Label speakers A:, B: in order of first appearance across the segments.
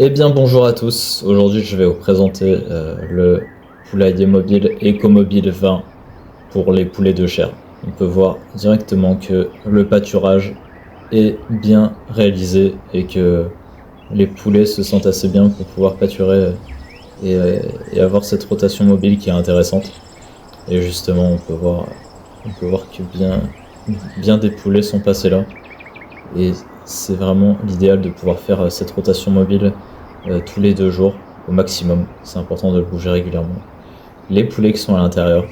A: Eh bien bonjour à tous, aujourd'hui je vais vous présenter le poulailler mobile Ecomobile 20 pour les poulets de chair. On peut voir directement que le pâturage est bien réalisé et que les poulets se sentent assez bien pour pouvoir pâturer et avoir cette rotation mobile qui est intéressante. Et justement on peut voir que bien des poulets sont passés là. Et c'est vraiment l'idéal de pouvoir faire cette rotation mobile tous les 2 jours au maximum. C'est important de le bouger régulièrement. Les poulets qui sont à l'intérieur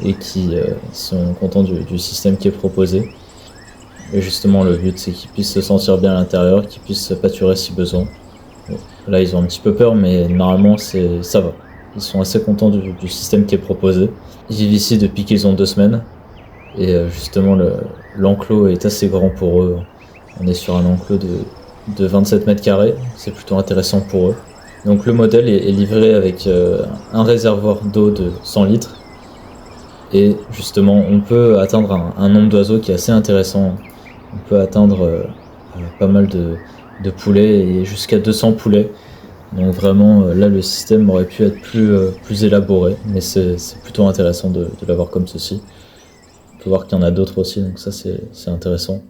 A: et qui sont contents du système qui est proposé. Et justement, le but, c'est qu'ils puissent se sentir bien à l'intérieur, qu'ils puissent pâturer si besoin. Bon, là, ils ont un petit peu peur, mais normalement, ça va. Ils sont assez contents du système qui est proposé. Ils vivent ici depuis qu'ils ont 2 semaines. Et justement, l'enclos est assez grand pour eux. On est sur un enclos de 27 mètres carrés. C'est plutôt intéressant pour eux. Donc le modèle est livré avec un réservoir d'eau de 100 litres. Et justement, on peut atteindre un nombre d'oiseaux qui est assez intéressant. On peut atteindre pas mal de poulets et jusqu'à 200 poulets. Donc vraiment, là, le système aurait pu être plus élaboré. Mais c'est plutôt intéressant de l'avoir comme ceci. On peut voir qu'il y en a d'autres aussi, donc ça c'est intéressant.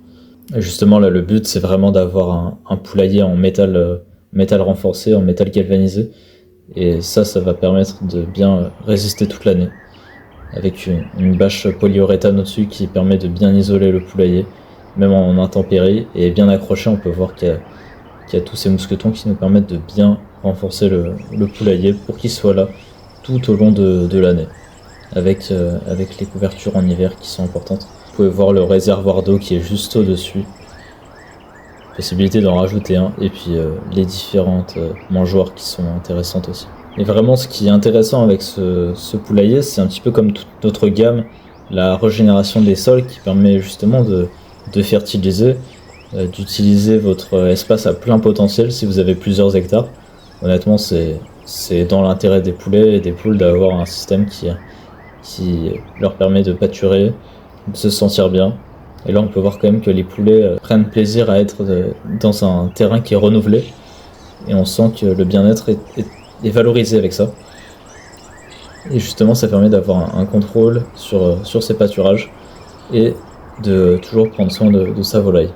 A: Et justement, là, le but, c'est vraiment d'avoir un poulailler en métal renforcé, en métal galvanisé. Et ça va permettre de bien résister toute l'année. Avec une bâche polyuréthane au-dessus qui permet de bien isoler le poulailler, même en intempéries. Et bien accroché, on peut voir qu'il y a tous ces mousquetons qui nous permettent de bien renforcer le poulailler pour qu'il soit là tout au long de l'année. Avec les couvertures en hiver qui sont importantes. Vous pouvez voir le réservoir d'eau qui est juste au-dessus. Possibilité d'en rajouter un. Et puis les différentes mangeoires qui sont intéressantes aussi. Et vraiment, ce qui est intéressant avec ce poulailler, c'est un petit peu comme toute notre gamme, la régénération des sols qui permet justement de fertiliser, d'utiliser votre espace à plein potentiel si vous avez plusieurs hectares. Honnêtement, c'est dans l'intérêt des poulets et des poules d'avoir un système qui leur permet de pâturer, de se sentir bien. Et là, on peut voir quand même que les poulets prennent plaisir à être dans un terrain qui est renouvelé. Et on sent que le bien-être est valorisé avec ça. Et justement, ça permet d'avoir un contrôle sur ces pâturages et de toujours prendre soin de sa volaille.